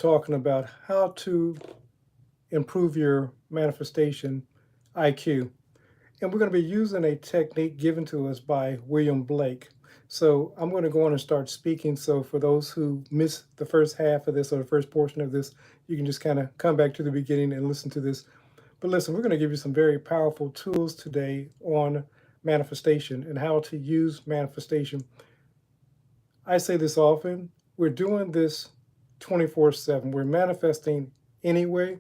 talking about how to improve your manifestation IQ. And we're going to be using a technique given to us by William Blake. So I'm going to go on and start speaking. So for those who missed the first half of this or the first portion of this, you can just kind of come back to the beginning and listen to this. But listen, we're going to give you some very powerful tools today on manifestation and how to use manifestation. I say this often, we're doing this 24/7. We're manifesting anyway,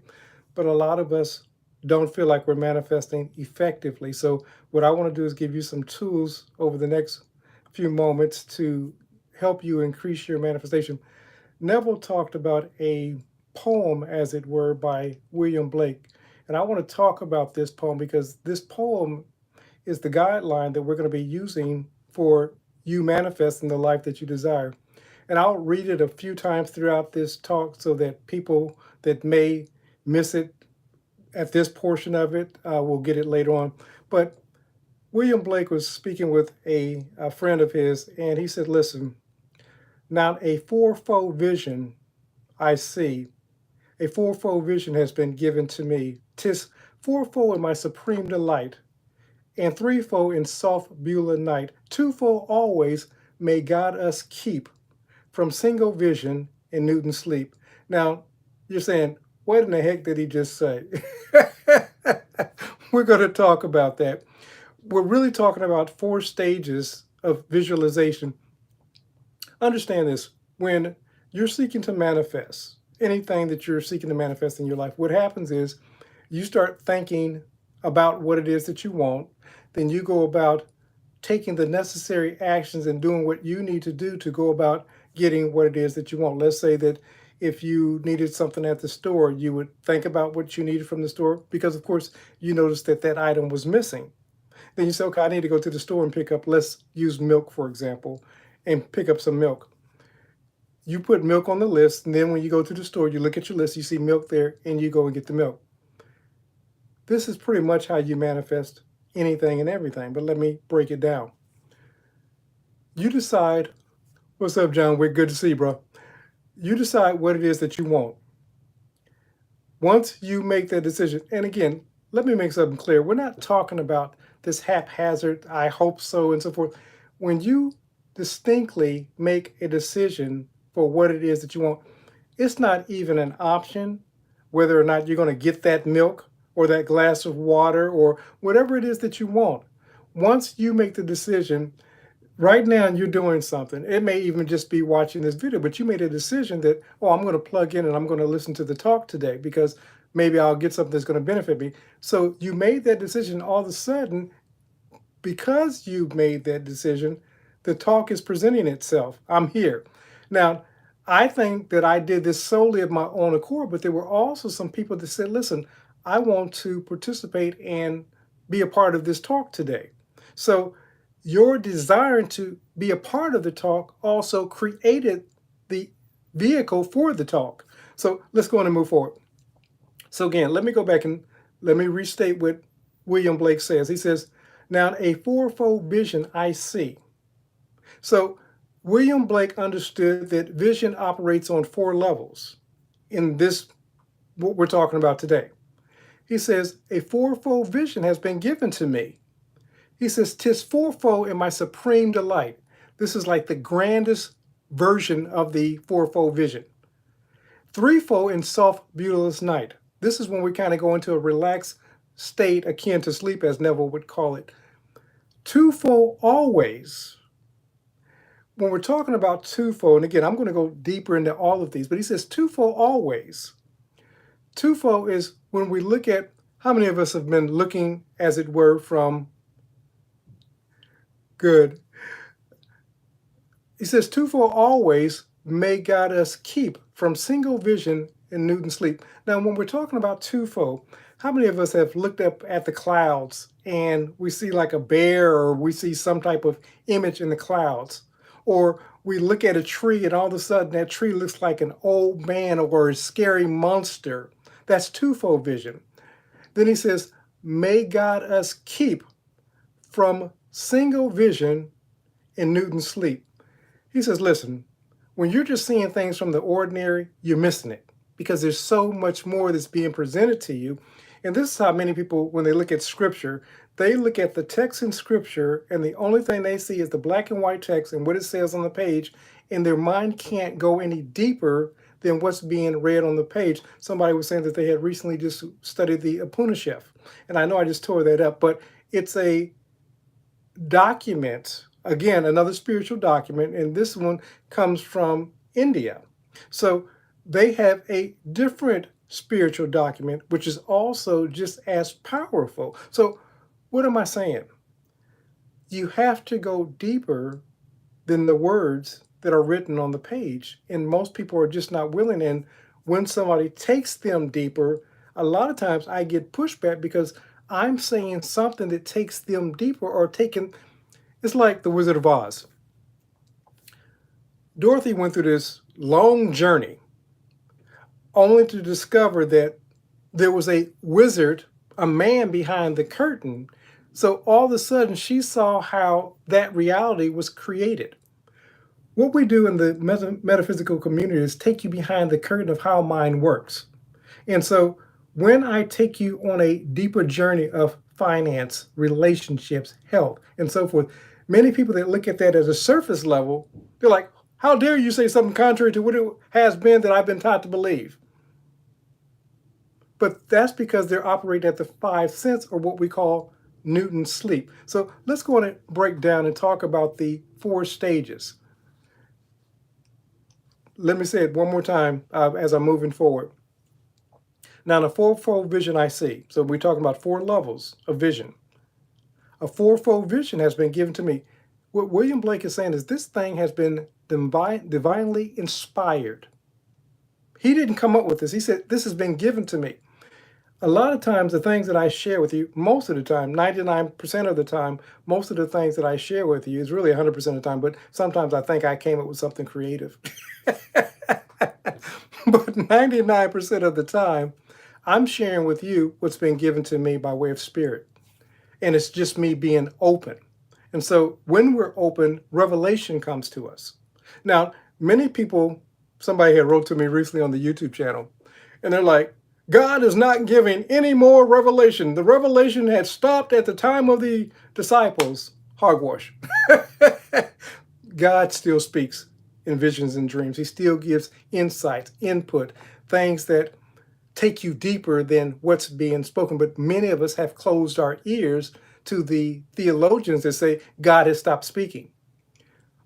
but a lot of us don't feel like we're manifesting effectively. So, what I want to do is give you some tools over the next few moments to help you increase your manifestation. Neville talked about a poem, as it were, by William Blake. And I want to talk about this poem because this poem is the guideline that we're going to be using for you manifesting the life that you desire. And I'll read it a few times throughout this talk so that people that may miss it at this portion of it will get it later on. But William Blake was speaking with a friend of his, and he said, listen, now a fourfold vision I see. A fourfold vision has been given to me. 'Tis fourfold in my supreme delight, and threefold in soft Beulah night. Twofold always may God us keep from single vision and Newton sleep. Now, you're saying, what in the heck did he just say? We're going to talk about that. We're really talking about 4 stages of visualization. Understand this, when you're seeking to manifest anything that you're seeking to manifest in your life, what happens is you start thinking about what it is that you want, then you go about taking the necessary actions and doing what you need to do to go about getting what it is that you want. Let's say that if you needed something at the store, you would think about what you needed from the store because, of course, you noticed that that item was missing. Then you say, okay, I need to go to the store and pick up, let's use milk, for example, and pick up some milk. You put milk on the list, and then when you go to the store, you look at your list, you see milk there, and you go and get the milk. This is pretty much how you manifest anything and everything, but let me break it down. You decide, what's up, John? We're good to see you, bro. You decide what it is that you want. Once you make that decision, and again, let me make something clear. We're not talking about this haphazard, I hope so, and so forth. When you distinctly make a decision for what it is that you want, it's not even an option whether or not you're going to get that milk or that glass of water or whatever it is that you want. Once you make the decision, right now you're doing something. It may even just be watching this video, but you made a decision that, oh, I'm going to plug in and I'm going to listen to the talk today because maybe I'll get something that's going to benefit me. So you made that decision. All of a sudden, because you made that decision, the talk is presenting itself. I'm here. Now, I think that I did this solely of my own accord, but there were also some people that said, listen, I want to participate and be a part of this talk today. So your desire to be a part of the talk also created the vehicle for the talk. So let's go on and move forward. So again, let me go back and let me restate what William Blake says. He says, now a fourfold vision I see. So William Blake understood that vision operates on 4 levels in this, what we're talking about today. He says, a fourfold vision has been given to me. He says, 'tis fourfold in my supreme delight. This is like the grandest version of the fourfold vision. Threefold in soft, beauteous night. This is when we kind of go into a relaxed state akin to sleep, as Neville would call it. Twofold always. When we're talking about twofold, and again, I'm going to go deeper into all of these, but he says twofold always. Twofold is when we look at how many of us have been looking, as it were, from good. He says twofold always may God us keep from single vision and Newton sleep. Now, when we're talking about twofold, how many of us have looked up at the clouds and we see like a bear or we see some type of image in the clouds? Or we look at a tree and all of a sudden that tree looks like an old man or a scary monster. That's twofold vision. Then he says, may God us keep from single vision and Newton sleep. He says, listen, when you're just seeing things from the ordinary, you're missing it. because there's so much more that's being presented to you. And this is how many people, when they look at scripture, they look at the text in scripture and the only thing they see is the black and white text and what it says on the page, and their mind can't go any deeper than what's being read on the page. Somebody was saying that they had recently just studied the Upanishad, and I know I just tore that up, but it's a document, again, another spiritual document, and this one comes from India. So they have a different spiritual document, which is also just as powerful. So what am I saying? You have to go deeper than the words that are written on the page. And most people are just not willing. And when somebody takes them deeper, a lot of times I get pushback because I'm saying something that takes them deeper or taking, it's like the Wizard of Oz. Dorothy went through this long journey only to discover that there was a wizard, a man behind the curtain. So all of a sudden she saw how that reality was created. What we do in the metaphysical community is take you behind the curtain of how mind works. And so when I take you on a deeper journey of finance, relationships, health, and so forth, many people that look at that as a surface level, they're like, how dare you say something contrary to what it has been that I've been taught to believe? But that's because they're operating at the five sense, or what we call Newton's sleep. So let's go on and break down and talk about the four stages. Let me say it one more time as I'm moving forward. Now, the fourfold vision I see. So we're talking about four levels of vision. A fourfold vision has been given to me. What William Blake is saying is this thing has been divinely inspired. He didn't come up with this. He said, this has been given to me. A lot of times, the things that I share with you, most of the time, 99% of the time, most of the things that I share with you is really 100% of the time, but sometimes I think I came up with something creative. But 99% of the time, I'm sharing with you what's been given to me by way of spirit. And it's just me being open. And so when we're open, revelation comes to us. Now, many people, somebody had wrote to me recently on the YouTube channel, and they're like, God is not giving any more revelation. The revelation had stopped at the time of the disciples. Hogwash. God still speaks in visions and dreams. He still gives insights, input, things that take you deeper than what's being spoken. But many of us have closed our ears to the theologians that say God has stopped speaking.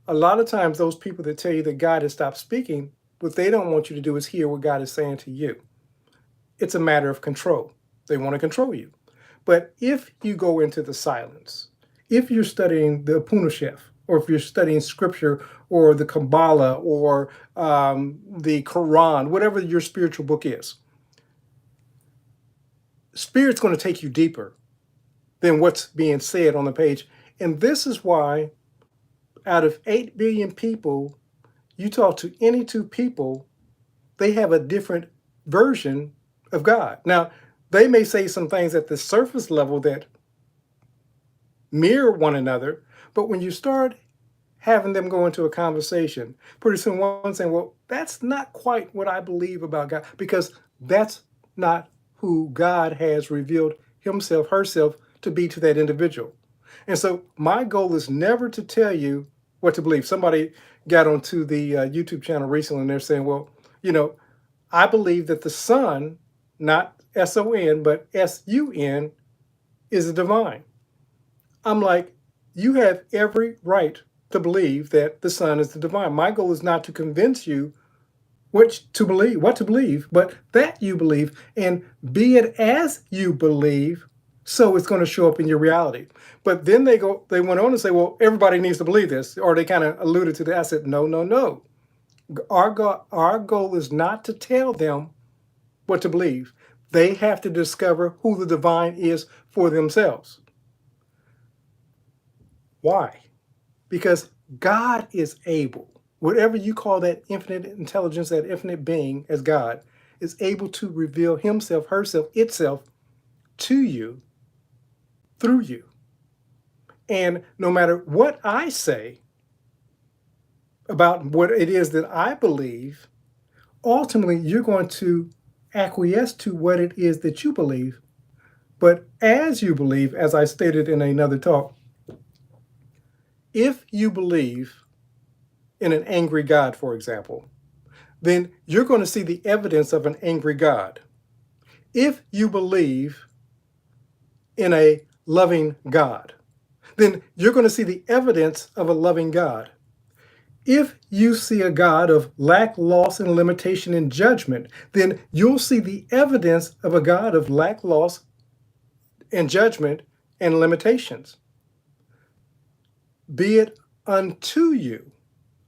A lot of times those people that tell you that God has stopped speaking, what they don't want you to do is hear what God is saying to you. It's a matter of control. They want to control you. But if you go into the silence, if you're studying the Upanishad, or if you're studying scripture or the Kabbalah or the Quran, whatever your spiritual book is, Spirit's going to take you deeper than what's being said on the page. And this is why out of 8 billion people, you talk to any two people, they have a different version of God. Now, they may say some things at the surface level that mirror one another, but when you start having them go into a conversation, pretty soon one's saying, well, that's not quite what I believe about God, because that's not who God has revealed himself, herself to be to that individual. And so my goal is never to tell you what to believe. Somebody got onto the YouTube channel recently and they're saying, well, I believe that the Son, not S-O-N, but S-U-N, is the divine. I'm like, you have every right to believe that the Son is the divine. My goal is not to convince you what to believe, but that you believe, and be it as you believe, so it's going to show up in your reality. But then they went on to say, well, everybody needs to believe this, or they kind of alluded to that. I said, no, no, no. Our goal is not to tell them what to believe. They have to discover who the divine is for themselves. Why? Because God is able, whatever you call that infinite intelligence, that infinite being as God, is able to reveal himself, herself, itself to you through you. And no matter what I say about what it is that I believe, ultimately you're going to acquiesce to what it is that you believe. But as you believe, as I stated in another talk, if you believe in an angry God, for example, then you're going to see the evidence of an angry God. If you believe in a loving God, then you're going to see the evidence of a loving God. If you see a God of lack, loss, and limitation and judgment, then you'll see the evidence of a God of lack, loss, and judgment and limitations. Be it unto you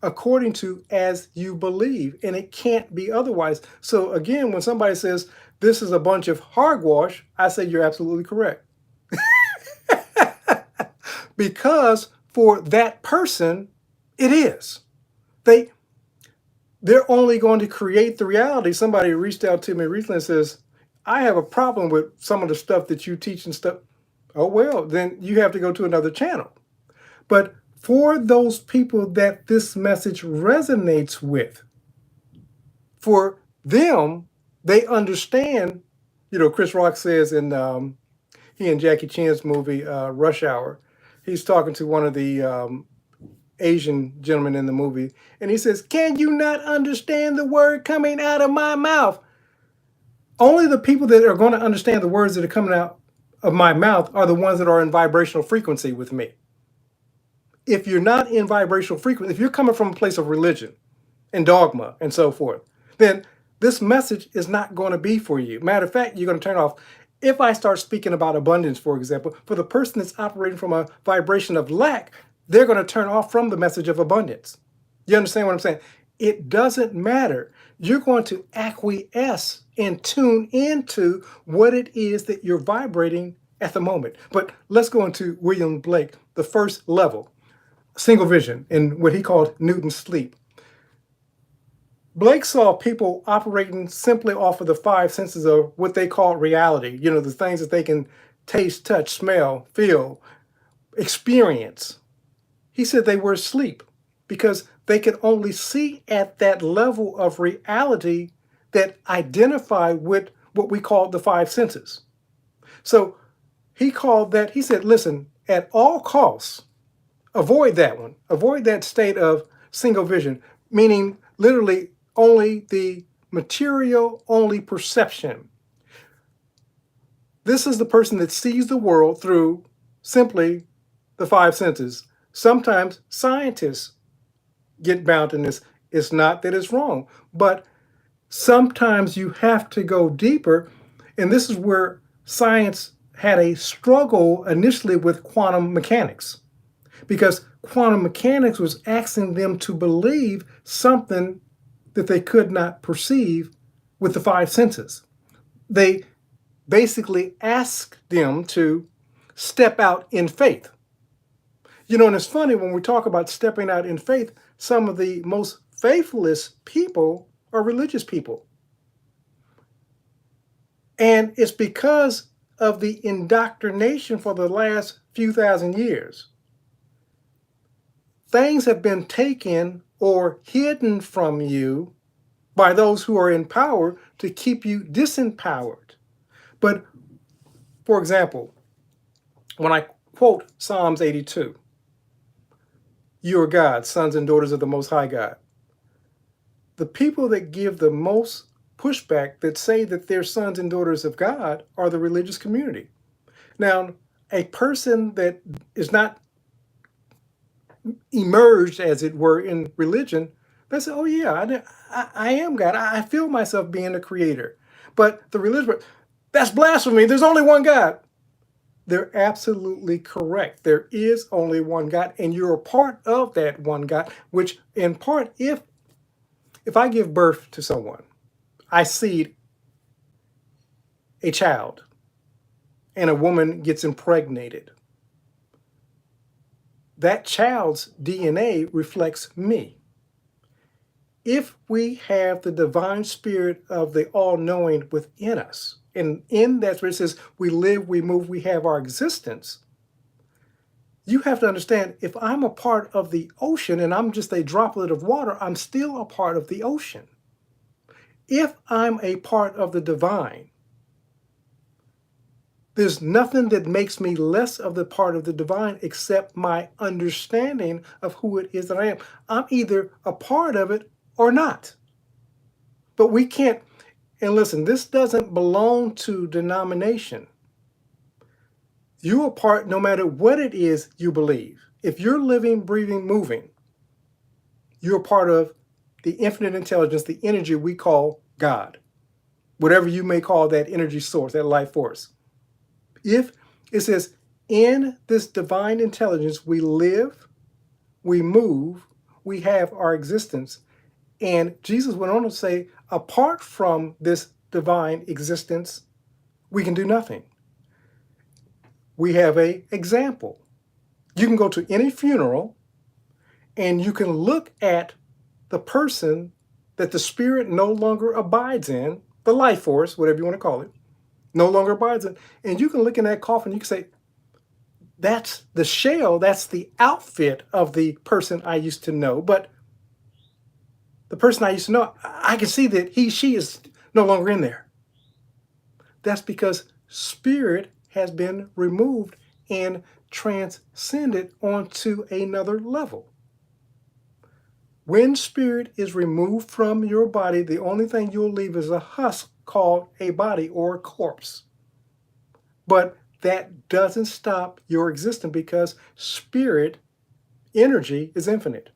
according to as you believe, and it can't be otherwise. So again, when somebody says this is a bunch of hogwash, I say you're absolutely correct. Because for that person, it is. They're only going to create the reality. Somebody reached out to me recently and says, I have a problem with some of the stuff that you teach and stuff. Oh, well, then you have to go to another channel. But for those people that this message resonates with, for them, they understand, Chris Rock says in he and Jackie Chan's movie, Rush Hour, he's talking to one of the Asian gentlemen in the movie, and he says, can you not understand the word coming out of my mouth? Only the people that are going to understand the words that are coming out of my mouth are the ones that are in vibrational frequency with me. If you're not in vibrational frequency, if you're coming from a place of religion and dogma and so forth, then this message is not going to be for you. Matter of fact, you're going to turn off. If I start speaking about abundance, for example, for the person that's operating from a vibration of lack, they're going to turn off from the message of abundance. You understand what I'm saying? It doesn't matter. You're going to acquiesce and tune into what it is that you're vibrating at the moment. But let's go into William Blake, the first level, single vision, in what he called Newton's sleep. Blake saw people operating simply off of the five senses of what they call reality, the things that they can taste, touch, smell, feel, experience. He said they were asleep because they could only see at that level of reality that identified with what we call the five senses. So he said, listen, at all costs, avoid that one. Avoid that state of single vision, meaning literally only the material, only perception. This is the person that sees the world through simply the five senses. Sometimes scientists get bound in this. It's not that it's wrong, but sometimes you have to go deeper. And this is where science had a struggle initially with quantum mechanics, because quantum mechanics was asking them to believe something that they could not perceive with the five senses. They basically asked them to step out in faith. And it's funny when we talk about stepping out in faith, some of the most faithless people are religious people. And it's because of the indoctrination for the last few thousand years. Things have been taken or hidden from you by those who are in power to keep you disempowered. But, for example, when I quote Psalms 82, you are God, sons and daughters of the Most High God. The people that give the most pushback, that say that they're sons and daughters of God, are the religious community. Now, a person that is not emerged, as it were, in religion, they say, oh yeah, I am God. I feel myself being a creator. But the religion, that's blasphemy. There's only one God. They're absolutely correct. There is only one God, and you're a part of that one God, which in part, if I give birth to someone, I seed a child, and a woman gets impregnated. That child's DNA reflects me. If we have the divine spirit of the all-knowing within us, and in that where it says we live, we move, we have our existence, you have to understand, if I'm a part of the ocean and I'm just a droplet of water, I'm still a part of the ocean. If I'm a part of the divine, there's nothing that makes me less of the part of the divine except my understanding of who it is that I am. I'm either a part of it or not. But we can't, and listen, this doesn't belong to denomination. You're a part no matter what it is you believe. If you're living, breathing, moving, you're a part of the infinite intelligence, the energy we call God, whatever you may call that energy source, that life force. If it says, in this divine intelligence, we live, we move, we have our existence. And Jesus went on to say, apart from this divine existence, we can do nothing. We have an example. You can go to any funeral and you can look at the person that the spirit no longer abides in, the life force, whatever you want to call it, no longer abides in. And you can look in that coffin, you can say, that's the shell, that's the outfit of the person I used to know. But the person I used to know, I can see that she is no longer in there. That's because spirit has been removed and transcended onto another level. When spirit is removed from your body, the only thing you'll leave is a husk called a body or a corpse. But that doesn't stop your existence because spirit energy is infinite.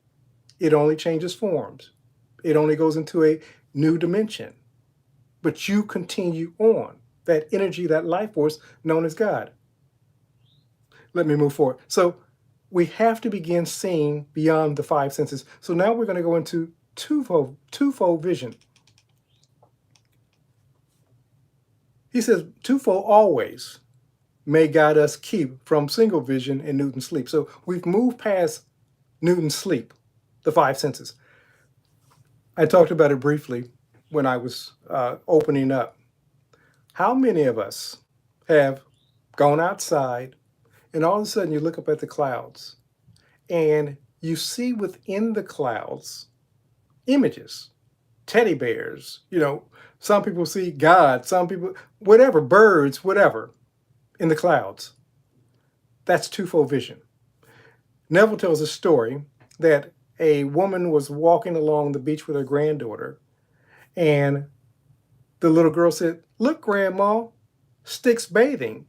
It only changes forms. It only goes into a new dimension. But you continue on. That energy, that life force known as God. Let me move forward. So we have to begin seeing beyond the five senses. So now we're going to go into twofold vision. He says, twofold always may guide us keep from single vision and Newton's sleep. So we've moved past Newton's sleep, the five senses. I talked about it briefly when I was opening up. How many of us have gone outside and all of a sudden you look up at the clouds and you see within the clouds images, teddy bears, some people see God, some people, whatever, birds, whatever, in the clouds. That's twofold vision. Neville tells a story that a woman was walking along the beach with her granddaughter, and the little girl said, "Look, Grandma, sticks bathing."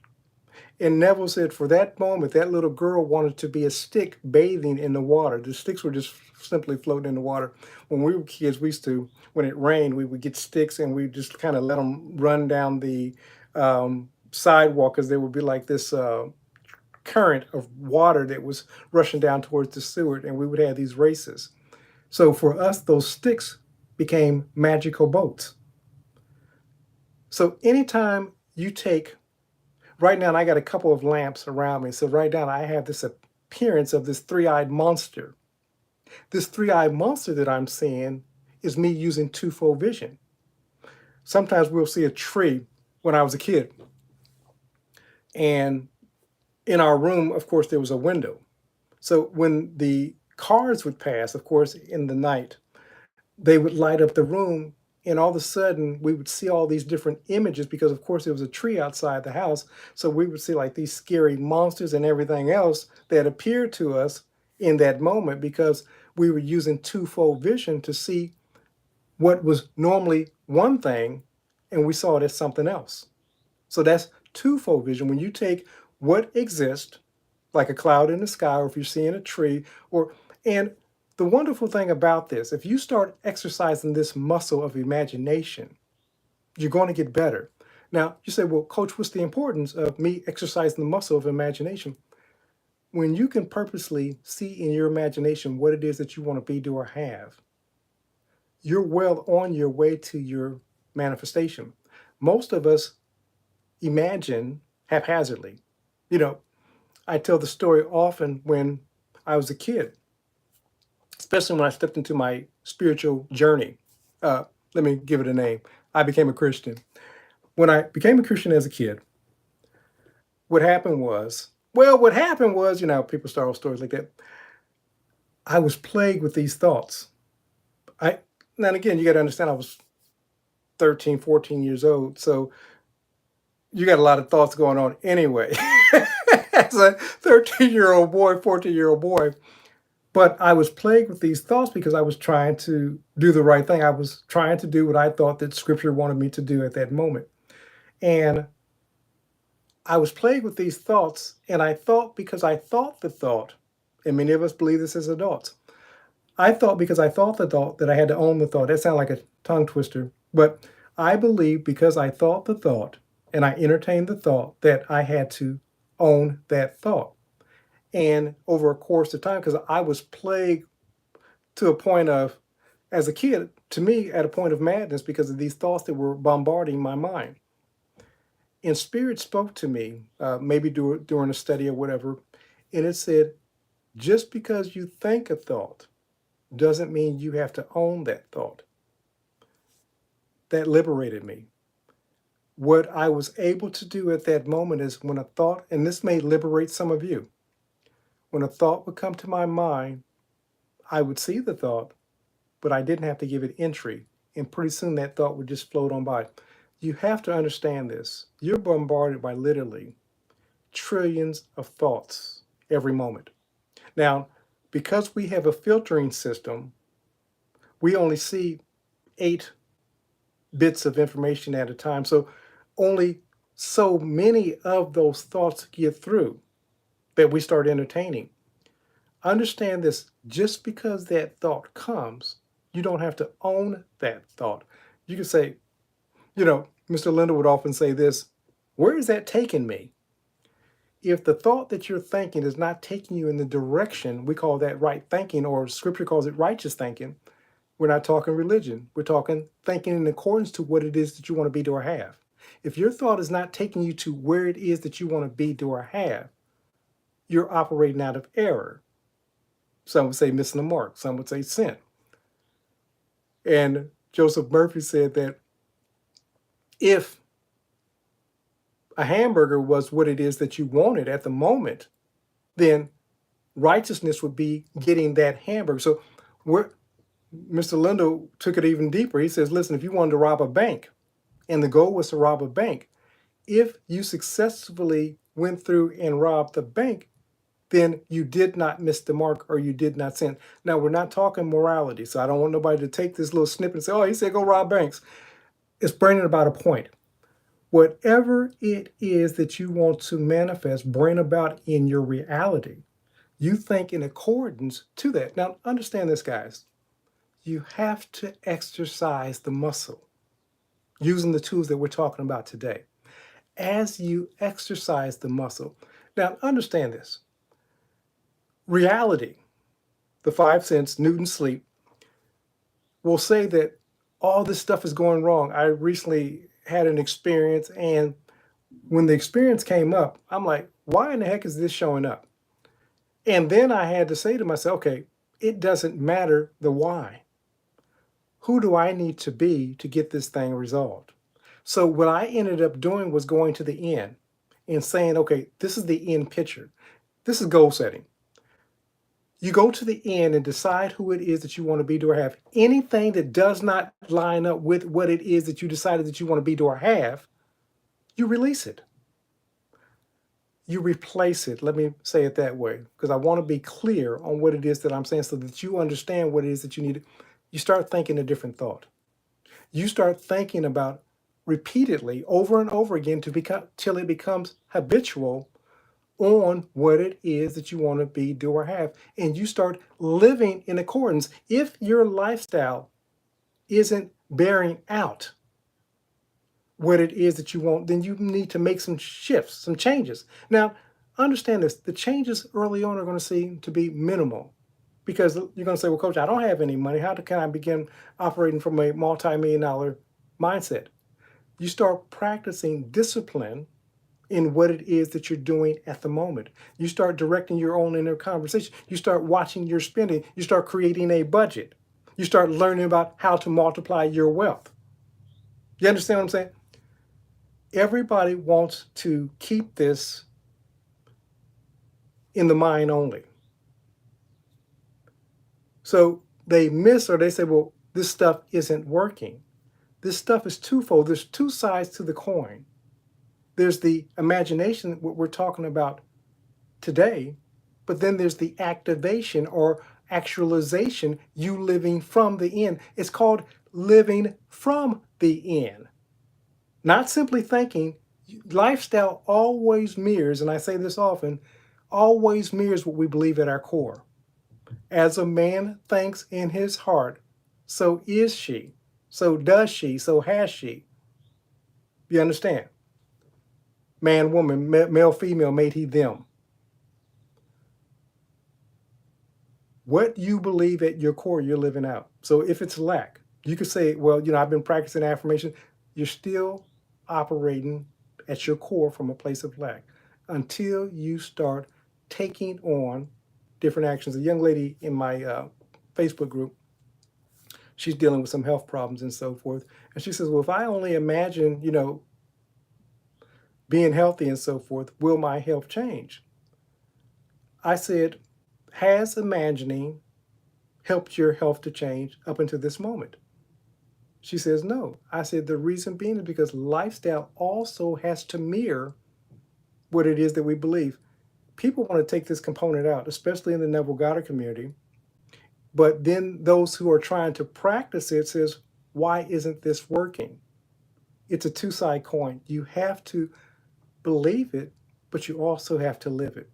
And Neville said for that moment, that little girl wanted to be a stick bathing in the water. The sticks were just simply floating in the water. When we were kids, we used to, when it rained, we would get sticks and we just kind of let them run down the sidewalk because there would be like this current of water that was rushing down towards the sewer, and we would have these races. So for us, those sticks became magical boats. So anytime you take, right now I got a couple of lamps around me, so right now I have this appearance of this three-eyed monster. This three-eyed monster that I'm seeing is me using twofold vision. Sometimes we'll see a tree when I was a kid, and in our room, of course, there was a window. So when the cars would pass, of course, in the night, they would light up the room, and all of a sudden we would see all these different images because, of course, there was a tree outside the house. So we would see like these scary monsters and everything else that appeared to us in that moment because we were using twofold vision to see what was normally one thing and we saw it as something else. So that's twofold vision. When you take what exists, like a cloud in the sky, or if you're seeing a tree, and the wonderful thing about this, if you start exercising this muscle of imagination, you're going to get better. Now, you say, well, Coach, what's the importance of me exercising the muscle of imagination? When you can purposely see in your imagination what it is that you want to be, do, or have, you're well on your way to your manifestation. Most of us imagine haphazardly. I tell the story often when I was a kid, especially when I stepped into my spiritual journey. Let me give it a name. I became a Christian. When I became a Christian as a kid, what happened was, people start with stories like that. I was plagued with these thoughts. Now and again, you got to understand, I was 13, 14 years old. So you got a lot of thoughts going on anyway. As a 13-year-old boy, 14-year-old boy. But I was plagued with these thoughts because I was trying to do the right thing. I was trying to do what I thought that scripture wanted me to do at that moment. And I was plagued with these thoughts, and I thought because I thought the thought, and many of us believe this as adults, I thought because I thought the thought that I had to own the thought. That sounded like a tongue twister, but I believe because I thought the thought and I entertained the thought that I had to own that thought. And over a course of time, because I was plagued to a point of, as a kid, to me, at a point of madness because of these thoughts that were bombarding my mind. And Spirit spoke to me, maybe during a study or whatever, and it said, just because you think a thought doesn't mean you have to own that thought. That liberated me. What I was able to do at that moment is when a thought, and this may liberate some of you, when a thought would come to my mind, I would see the thought, but I didn't have to give it entry. And pretty soon that thought would just float on by. You have to understand this. You're bombarded by literally trillions of thoughts every moment. Now, because we have a filtering system, we only see 8 bits of information at a time. So only so many of those thoughts get through that we start entertaining. Understand this, just because that thought comes, you don't have to own that thought. You can say, Mr. Linda would often say this, where is that taking me? If the thought that you're thinking is not taking you in the direction, we call that right thinking, or scripture calls it righteous thinking. We're not talking religion. We're talking thinking in accordance to what it is that you want to be, do, or have. If your thought is not taking you to where it is that you want to be, do, or have, you're operating out of error. Some would say missing the mark. Some would say sin. And Joseph Murphy said that if a hamburger was what it is that you wanted at the moment, then righteousness would be getting that hamburger. So Mr. Lindo took it even deeper. He says, listen, if you wanted to rob a bank and the goal was to rob a bank, if you successfully went through and robbed the bank, then you did not miss the mark or you did not sin. Now, we're not talking morality, so I don't want nobody to take this little snippet and say, oh, he said go rob banks. It's bringing about a point. Whatever it is that you want to manifest, bring about in your reality, you think in accordance to that. Now, understand this, guys. You have to exercise the muscle using the tools that we're talking about today. As you exercise the muscle, now understand this. Reality, the 5 sense, Newton's sleep, will say that all this stuff is going wrong. I recently had an experience, and when the experience came up, I'm like, why in the heck is this showing up? And then I had to say to myself, okay, it doesn't matter the why. Who do I need to be to get this thing resolved? So what I ended up doing was going to the end and saying, okay, this is the end picture. This is goal setting. You go to the end and decide who it is that you want to be, do, or have. Anything that does not line up with what it is that you decided that you want to be, do, or have, you release it. You replace it. Let me say it that way, because I want to be clear on what it is that I'm saying so that you understand what it is that you need. You start thinking a different thought. You start thinking about repeatedly over and over again till it becomes habitual on what it is that you want to be, do, or have. And you start living in accordance. If your lifestyle isn't bearing out what it is that you want, then you need to make some shifts, some changes. Now, understand this, the changes early on are going to seem to be minimal because you're going to say, well, coach, I don't have any money. How can I begin operating from a multi-million-dollar mindset? You start practicing discipline in what it is that you're doing at the moment. You start directing your own inner conversation. You start watching your spending. You start creating a budget. You start learning about how to multiply your wealth. You understand what I'm saying? Everybody wants to keep this in the mind only. So they miss, or they say, well, this stuff isn't working. This stuff is twofold. There's two sides to the coin. There's the imagination, what we're talking about today, but then there's the activation or actualization, you living from the end. It's called living from the end. Not simply thinking. Lifestyle always mirrors, and I say this often, always mirrors what we believe at our core. As a man thinks in his heart, so is she, so does she, so has she. You understand? Man, woman, male, female, made he, them. What you believe at your core, you're living out. So if it's lack, you could say, well, I've been practicing affirmation. You're still operating at your core from a place of lack until you start taking on different actions. A young lady in my Facebook group, she's dealing with some health problems and so forth. And she says, well, if I only imagine, being healthy and so forth, will my health change? I said, has imagining helped your health to change up until this moment? She says, no. I said, the reason being is because lifestyle also has to mirror what it is that we believe. People want to take this component out, especially in the Neville Goddard community. But then those who are trying to practice it says, why isn't this working? It's a two-sided coin. You have to believe it, but you also have to live it.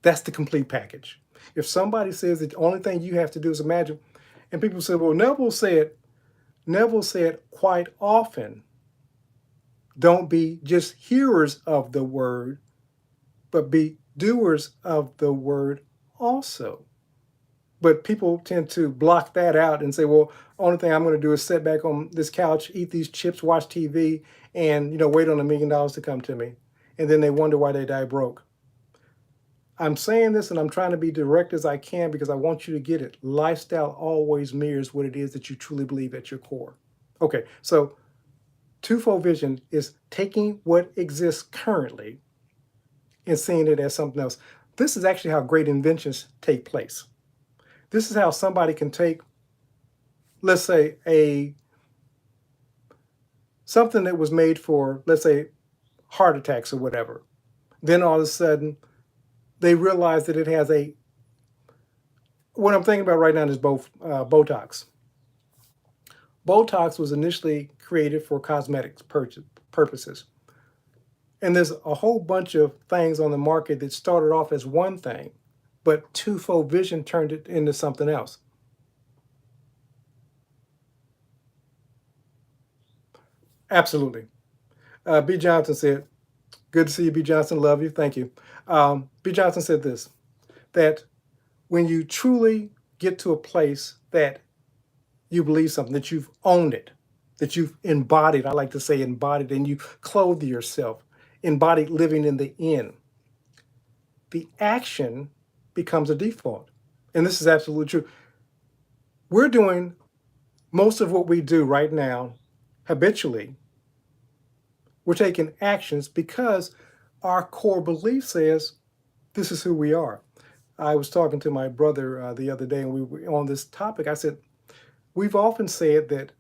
That's the complete package. If somebody says that the only thing you have to do is imagine, and people say, well, Neville said quite often, don't be just hearers of the word, but be doers of the word also. But people tend to block that out and say, well, only thing I'm going to do is sit back on this couch, eat these chips, watch TV, and wait on $1 million to come to me. And then they wonder why they die broke. I'm saying this and I'm trying to be direct as I can because I want you to get it. Lifestyle always mirrors what it is that you truly believe at your core. Okay, so Twofold Vision is taking what exists currently and seeing it as something else. This is actually how great inventions take place. This is how somebody can take, let's say, something that was made for, let's say, heart attacks or whatever. Then all of a sudden, they realize that it has what I'm thinking about right now is Botox. Botox was initially created for cosmetics purposes. And there's a whole bunch of things on the market that started off as one thing, but Twofold Vision turned it into something else. Absolutely. B. Johnson said, good to see you, B. Johnson, love you, thank you. B. Johnson said this, that when you truly get to a place that you believe something, that you've owned it, that you've embodied, I like to say embodied, and you clothe yourself, embodied living in the end, the action becomes a default. And this is absolutely true. We're doing most of what we do right now habitually. We're taking actions because our core belief says this is who we are. I was talking to my brother the other day and we were on this topic. I said, we've often said that,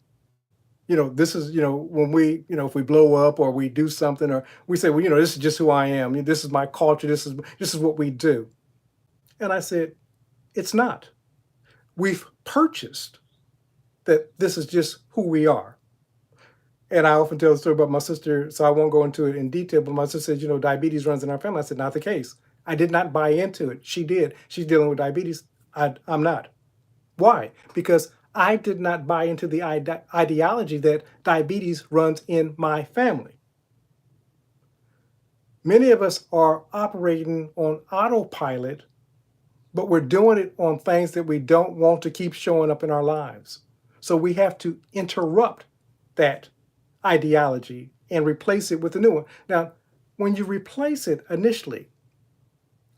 this is, when we, if we blow up or we do something or we say, well, this is just who I am. This is my culture. This is what we do. And I said, it's not. We've purchased that this is just who we are. And I often tell the story about my sister, so I won't go into it in detail, but my sister said, diabetes runs in our family. I said, not the case. I did not buy into it. She did. She's dealing with diabetes. I'm not. Why? Because I did not buy into the ideology that diabetes runs in my family. Many of us are operating on autopilot, but we're doing it on things that we don't want to keep showing up in our lives. So we have to interrupt that ideology and replace it with a new one. Now, when you replace it initially,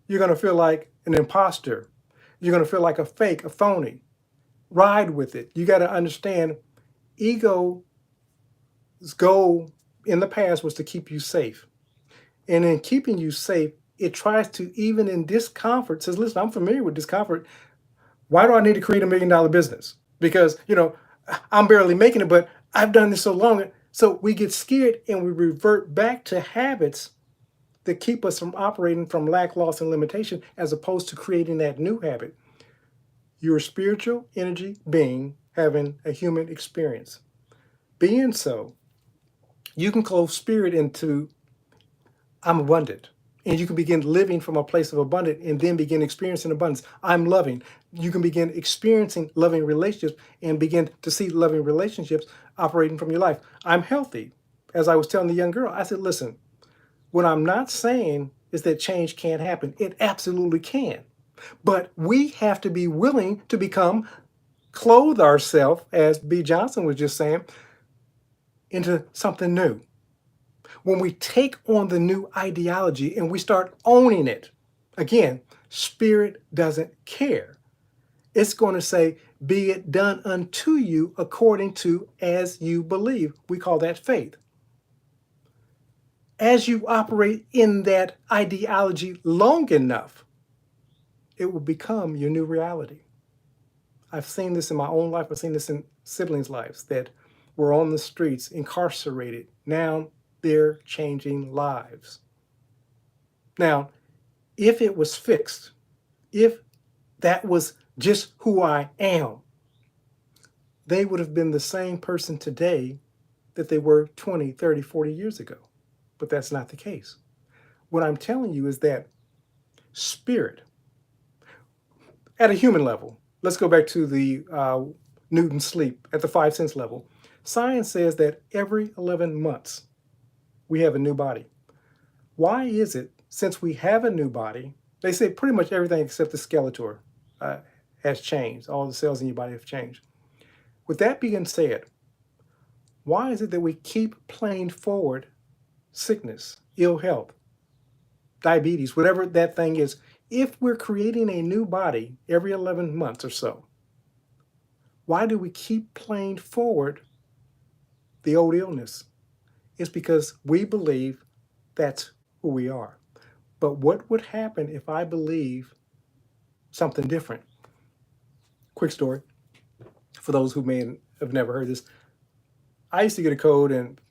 you're going to feel like an imposter. You're going to feel like a fake, a phony. Ride with it. You got to understand, ego's goal in the past was to keep you safe. And in keeping you safe, it tries to, even in discomfort, says, listen, I'm familiar with discomfort. Why do I need to create $1 million business? Because, I'm barely making it, but I've done this so long. So we get scared and we revert back to habits that keep us from operating from lack, loss, and limitation, as opposed to creating that new habit. You're a spiritual energy being having a human experience. Being so, you can clothe spirit into I'm abundant. And you can begin living from a place of abundance and then begin experiencing abundance. I'm loving. You can begin experiencing loving relationships and begin to see loving relationships operating from your life. I'm healthy. As I was telling the young girl, I said, listen, what I'm not saying is that change can't happen. It absolutely can. But we have to be willing to clothe ourselves, as B. Johnson was just saying, into something new. When we take on the new ideology and we start owning it, again, spirit doesn't care. It's going to say, be it done unto you according to as you believe. We call that faith. As you operate in that ideology long enough, it will become your new reality. I've seen this in my own life. I've seen this in siblings' lives that were on the streets, incarcerated. Now they're changing lives. Now, if it was fixed, if that was just who I am, they would have been the same person today that they were 20, 30, 40 years ago. But that's not the case. What I'm telling you is that spirit, at a human level, let's go back to the Newton's sleep at the 5 sense level. Science says that every 11 months, we have a new body. Why is it, since we have a new body, they say pretty much everything except the skeleton has changed. All the cells in your body have changed. With that being said, why is it that we keep playing forward sickness, ill health, diabetes, whatever that thing is? If we're creating a new body every 11 months or so, why do we keep playing forward the old illness? It's because we believe that's who we are. But what would happen if I believe something different? Quick story for those who may have never heard this. I used to get a code, and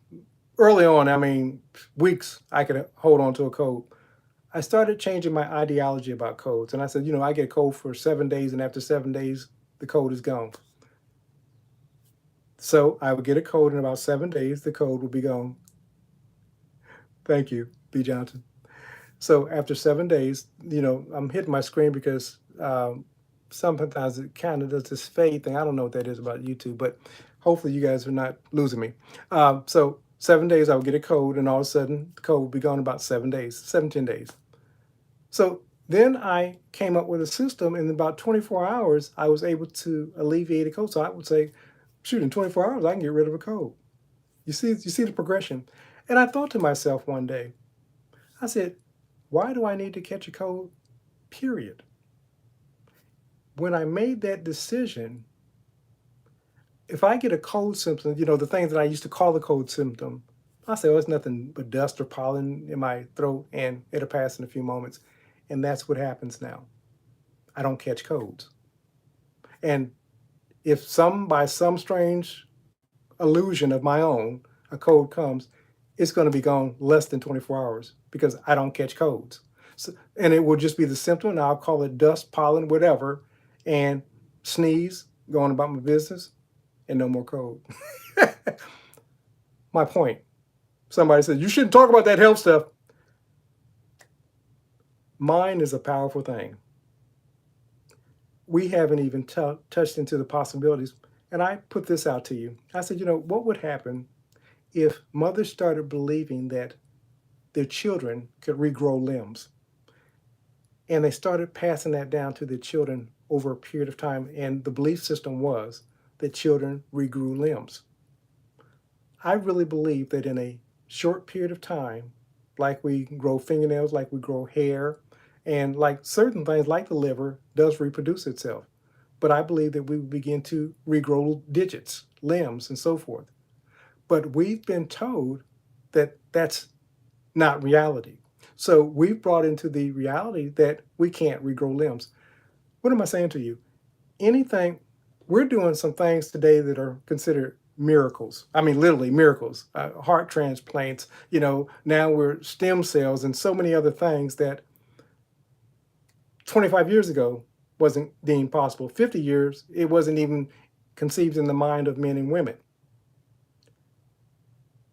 early on, I mean, weeks, I could hold on to a code. I started changing my ideology about codes. And I said, I get a code for 7 days, and after 7 days, the code is gone. So I would get a code in about 7 days, the code would be gone. Thank you, B. Johnson. So after 7 days, I'm hitting my screen because sometimes it kind of does this fade thing. I don't know what that is about YouTube, but hopefully you guys are not losing me. So 7 days, I would get a code, and all of a sudden, the code would be gone in about 7 days, 17 days. So then I came up with a system. In about 24 hours, I was able to alleviate a code. So I would say, shoot, in 24 hours, I can get rid of a code. You see the progression. And I thought to myself one day, I said, why do I need to catch a cold? Period. When I made that decision, if I get a cold symptom, the things that I used to call the cold symptom, I say, oh, it's nothing but dust or pollen in my throat, and it'll pass in a few moments. And that's what happens now. I don't catch colds. And if by some strange illusion of my own, a cold comes, it's going to be gone less than 24 hours because I don't catch colds. So, and it will just be the symptom, and I'll call it dust, pollen, whatever, and sneeze, going about my business, and no more cold. My point. Somebody said, you shouldn't talk about that health stuff. Mind is a powerful thing. We haven't even touched into the possibilities. And I put this out to you. I said, what would happen if mothers started believing that their children could regrow limbs? And they started passing that down to their children over a period of time. And the belief system was that children regrew limbs. I really believe that in a short period of time, like we grow fingernails, like we grow hair, and like certain things like the liver does reproduce itself. But I believe that we begin to regrow digits, limbs, and so forth. But we've been told that that's not reality. So we've brought into the reality that we can't regrow limbs. What am I saying to you? We're doing some things today that are considered miracles. I mean, literally miracles, heart transplants, now we're stem cells and so many other things that 25 years ago wasn't deemed possible. 50 years, it wasn't even conceived in the mind of men and women.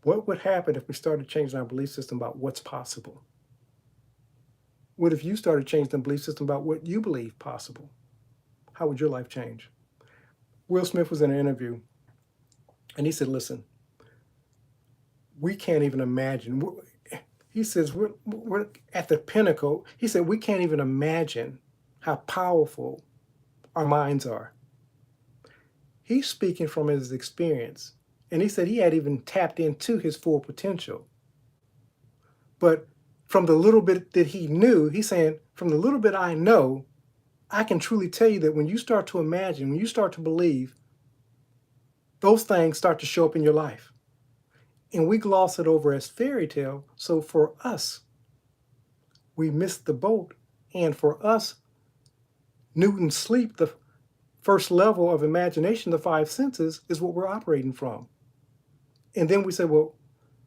What would happen if we started changing our belief system about what's possible? What if you started changing the belief system about what you believe possible? How would your life change? Will Smith was in an interview and he said, listen, we can't even imagine. He says, we're at the pinnacle. He said, we can't even imagine how powerful our minds are. He's speaking from his experience. And he said he had even tapped into his full potential. But from the little bit that he knew, he's saying, from the little bit I know, I can truly tell you that when you start to imagine, when you start to believe, those things start to show up in your life. And we gloss it over as fairy tale. So for us, we miss the boat. And for us, Newton's sleep, the first level of imagination, the five senses, is what we're operating from. And then we say, well,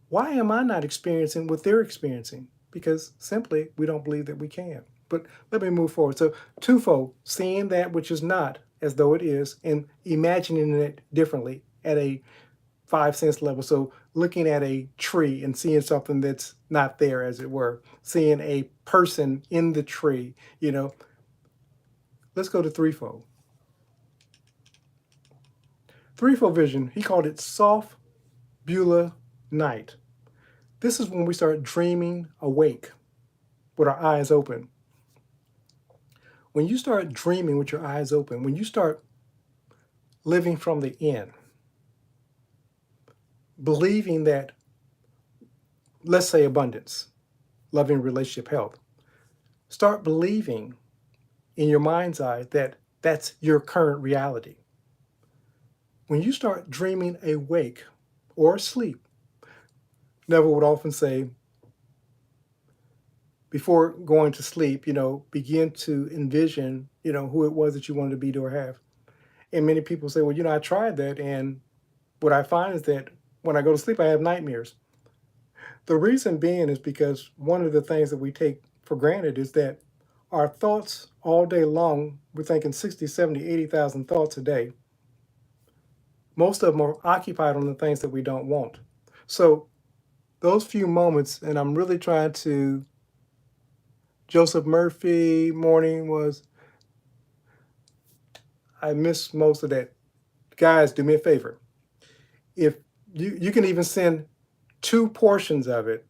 why am I not experiencing what they're experiencing? Because simply, we don't believe that we can. But let me move forward. So twofold, seeing that which is not as though it is and imagining it differently at a five sense level. So looking at a tree and seeing something that's not there, as it were, seeing a person in the tree, Let's go to threefold. Threefold vision, he called it soft Beulah night. This is when we start dreaming awake with our eyes open. When you start dreaming with your eyes open, when you start living from the in, believing that, let's say abundance, loving relationship, health, start believing in your mind's eye that that's your current reality. When you start dreaming awake or asleep, Neville would often say, before going to sleep, begin to envision, who it was that you wanted to be or have. And many people say, well, I tried that. And what I find is that when I go to sleep, I have nightmares. The reason being is because one of the things that we take for granted is that our thoughts all day long, we're thinking 60, 70, 80,000 thoughts a day. Most of them are occupied on the things that we don't want. So those few moments, and I'm really trying to, Joseph Murphy morning was, I missed most of that. Guys, do me a favor. If you can even send 2 portions of it.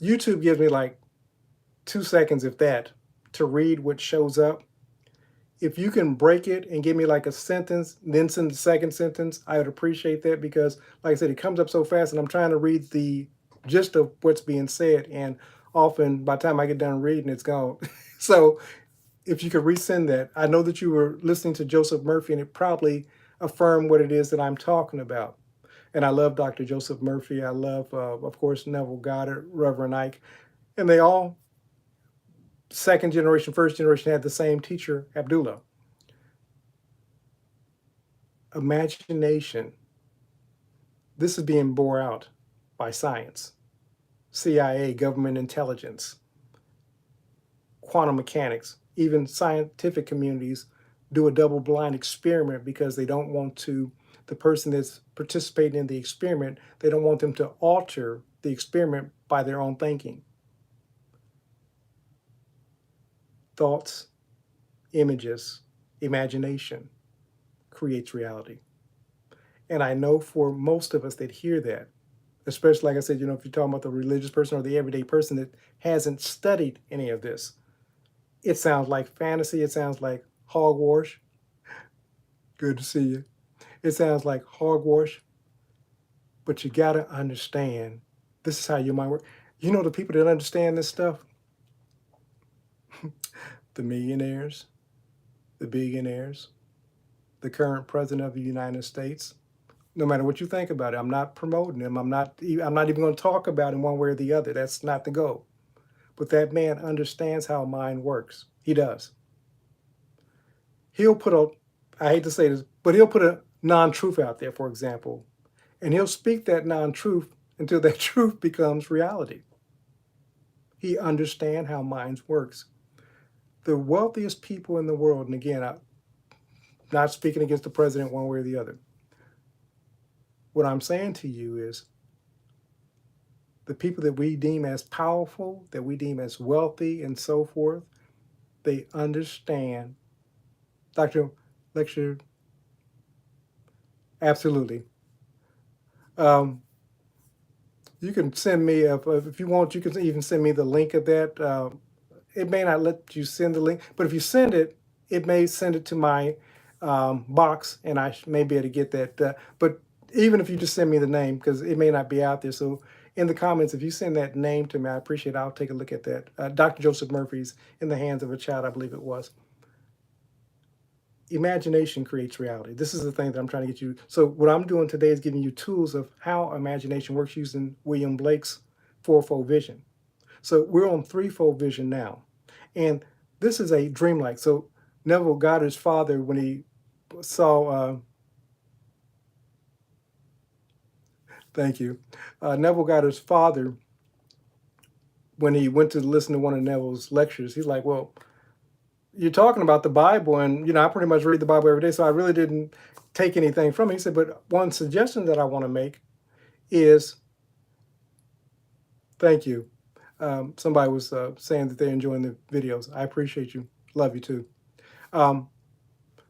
YouTube gives me like 2 seconds, if that, to read what shows up. If you can break it and give me like a sentence, then send the second sentence, I would appreciate that because, like I said, it comes up so fast and I'm trying to read the gist of what's being said. And often by the time I get done reading, it's gone. So if you could resend that, I know that you were listening to Joseph Murphy and it probably affirmed what it is that I'm talking about. And I love Dr. Joseph Murphy. I love, of course, Neville Goddard, Reverend Ike. And they all, second generation, first generation, had the same teacher, Abdullah. Imagination. This is being bore out by science, CIA, government intelligence, quantum mechanics, even scientific communities do a double-blind experiment because they don't want to, the person that's participating in the experiment, they don't want them to alter the experiment by their own thinking. Thoughts, images, imagination creates reality. And I know for most of us that hear that, especially like I said, if you're talking about the religious person or the everyday person that hasn't studied any of this, it sounds like fantasy. It sounds like hogwash. Good to see you. It sounds like hogwash. But you got to understand, this is how your mind works. The people that understand this stuff, the millionaires, the billionaires, the current president of the United States, no matter what you think about it, I'm not promoting him. I'm not even going to talk about him one way or the other. That's not the goal. But that man understands how mind works. He does. He'll put I hate to say this, but he'll put non-truth out there, for example, and he'll speak that non-truth until that truth becomes reality. He understands how minds works. The wealthiest people in the world, and again, I'm not speaking against the president one way or the other. What I'm saying to you is the people that we deem as powerful, that we deem as wealthy and so forth, they understand. Dr. Lecture, absolutely. Um, you can send me, if you want, you can even send me the link of that. It may not let you send the link, but if you send it, it may send it to my box, and I may be able to get that. But even if you just send me the name, because it may not be out there. So in the comments, if you send that name to me, I appreciate it. I'll take a look at that. Dr. Joseph Murphy's In the Hands of a Child, I believe it was. Imagination creates reality. This is the thing that I'm trying to get you. So what I'm doing today is giving you tools of how imagination works using William Blake's Fourfold Vision. So we're on Threefold Vision now. And this is a dreamlike. So Neville Goddard's father, when he saw, thank you, Neville Goddard's father, when he went to listen to one of Neville's lectures, he's like, well, you're talking about the Bible, and I pretty much read the Bible every day, so I really didn't take anything from it. He said, but one suggestion that I want to make is, thank you. Somebody was saying that they're enjoying the videos. I appreciate you. Love you too.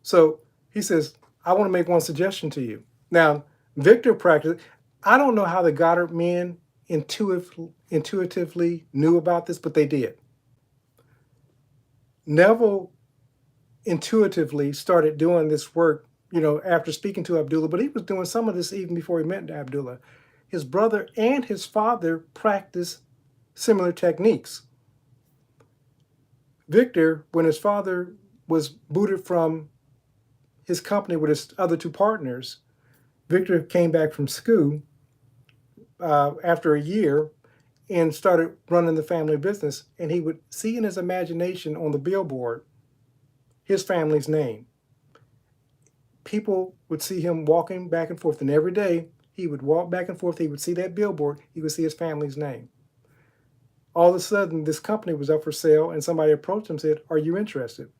So he says, I want to make one suggestion to you. Now, Victor practiced. I don't know how the Goddard men intuitively knew about this, but they did. Neville intuitively started doing this work, after speaking to Abdullah, but he was doing some of this even before he met Abdullah. His brother and his father practiced similar techniques. Victor, when his father was booted from his company with his other two partners, Victor came back from school after a year and started running the family business. And he would see in his imagination on the billboard his family's name. People would see him walking back and forth, and every day he would walk back and forth. He would see that billboard. He would see his family's name. All of a sudden, this company was up for sale, and somebody approached him and said, are you interested?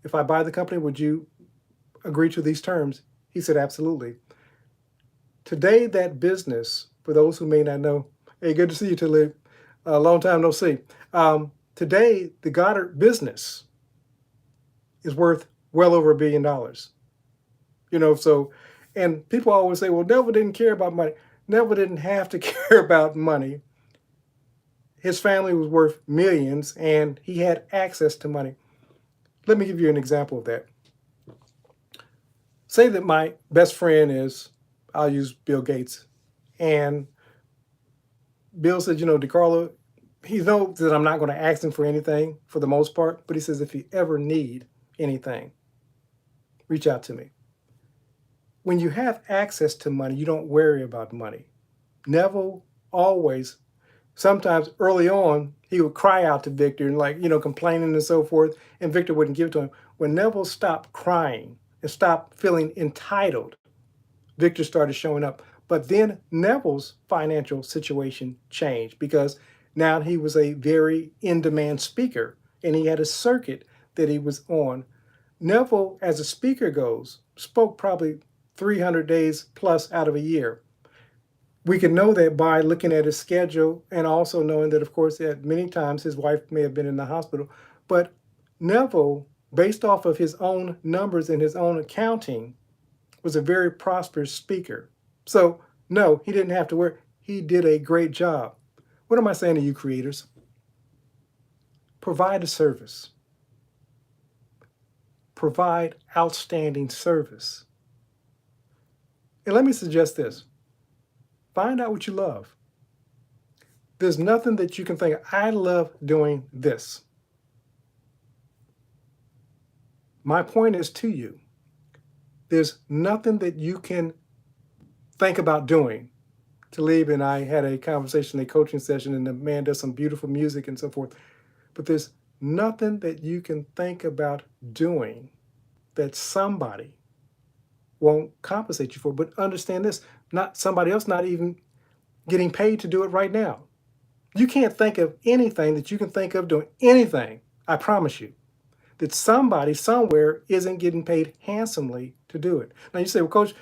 If I buy the company, would you agree to these terms? He said, absolutely. Today, that business, for those who may not know, hey, good to see you, Talib. A long time no see. Today, the Goddard business is worth well over $1 billion. And people always say, well, Neville didn't care about money. Neville didn't have to care about money. His family was worth millions, and he had access to money. Let me give you an example of that. Say that my best friend is, I'll use Bill Gates, and Bill said, DeCarlo, he knows that I'm not going to ask him for anything for the most part, but he says, if you ever need anything, reach out to me. When you have access to money, you don't worry about money. Neville always, sometimes early on, he would cry out to Victor and complaining and so forth, and Victor wouldn't give it to him. When Neville stopped crying and stopped feeling entitled, Victor started showing up. But then Neville's financial situation changed because now he was a very in-demand speaker, and he had a circuit that he was on. Neville, as a speaker goes, spoke probably 300 days plus out of a year. We can know that by looking at his schedule and also knowing that, of course, at many times his wife may have been in the hospital. But Neville, based off of his own numbers and his own accounting, was a very prosperous speaker. So, no, he didn't have to work. He did a great job. What am I saying to you, creators? Provide a service. Provide outstanding service. And let me suggest this. Find out what you love. There's nothing that you can think, I love doing this. My point is to you, there's nothing that you can think about doing. Talib and I had a conversation, a coaching session, and the man does some beautiful music and so forth. But there's nothing that you can think about doing that somebody won't compensate you for it. But understand this, not somebody else not even getting paid to do it right now. You can't think of anything that you can think of doing anything, I promise you, that somebody somewhere isn't getting paid handsomely to do it. Now you say, well, Coach,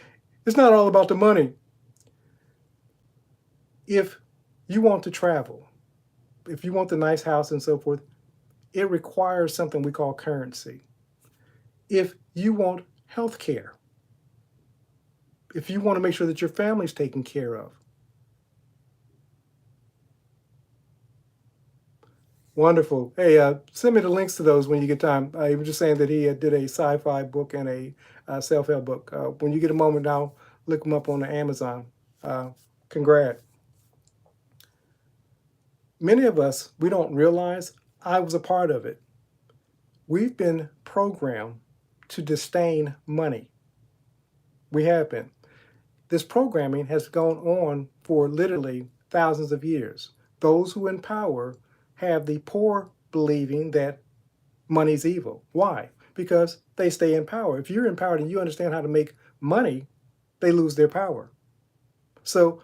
it's not all about the money. If you want to travel, if you want the nice house and so forth, it requires something we call currency. If you want health care, if you want to make sure that your family's taken care of. Wonderful. Hey, send me the links to those when you get time. He was just saying that he did a sci-fi book and a self-help book. When you get a moment now, look them up on the Amazon. Congrats. Many of us, we don't realize, I was a part of it. We've been programmed to disdain money. We have been. This programming has gone on for literally thousands of years. Those who in power have the poor believing that money's evil. Why? Because they stay in power. If you're empowered and you understand how to make money, they lose their power. So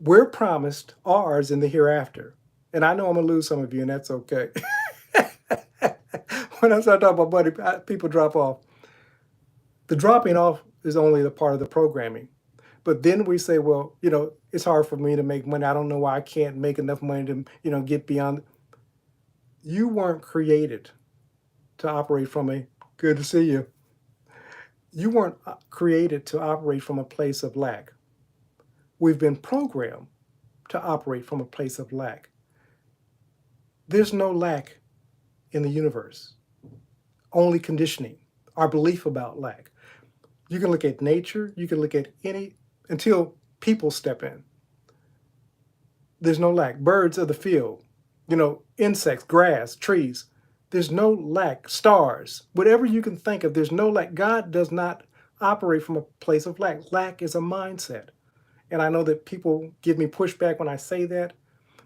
we're promised ours in the hereafter. And I know I'm going to lose some of you, and that's okay. When I start talking about money, people drop off. The dropping off is only the part of the programming. But then we say, well, it's hard for me to make money. I don't know why I can't make enough money to, get beyond. You weren't created to operate from good to see you. You weren't created to operate from a place of lack. We've been programmed to operate from a place of lack. There's no lack in the universe, only conditioning, our belief about lack. You can look at nature, you can look at until people step in. There's no lack. Birds of the field, insects, grass, trees. There's no lack. Stars, whatever you can think of, there's no lack. God does not operate from a place of lack. Lack is a mindset. And I know that people give me pushback when I say that,